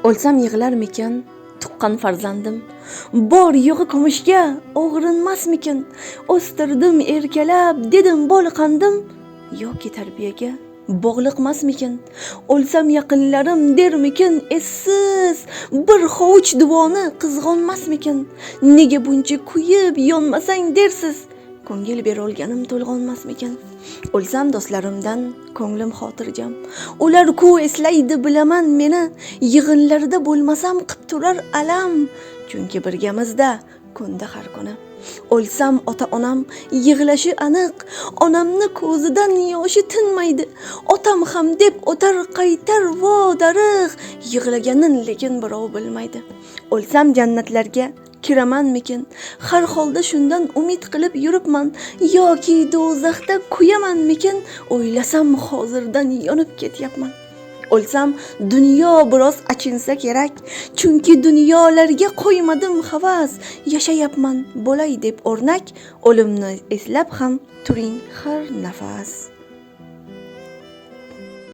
O'lsam yig'larmikin tuqqan farzandim, bor yo'g'i kumushga o'g'rinmasmikin? O'stirdim erkalab, dedim bol qandim, yoki tarbiyaga bog'liqmasmikin? O'lsam yaqinlarim dermikin essiz, bir hovuch duoni qizg'onmasmikin? Nega buncha kuyib yonmasang dersiz, ko'ngil berolganim to'lg'onmasmikin? O'lsam do'stlarimdan ko'nglim xotirjam, ular ku eslaydi bilaman meni, yig'inlarda bo'lmasam qilib turar alam, chunki birgamizda kunda har kuni. O'lsam ota-onam yig'lashi aniq, onamni ko'zidan yoshi tinmaydi, otam ham deb o'tar qaytar vodarig', yig'laganin lekin birov bilmaydi. O'lsam jannatlarga kiramanmikin? Har holda shundan umid qilib yuribman, yoki do'zaxda kuyamanmikin? O'ylasam hozirdan yonib ketyapman. O'lsam dunyo biroz achinsa kerak, chunki dunyolarga qo'ymadim havas, yashayapman bo'lay deb o'rnak, o'limni eslab ham turing har nafas.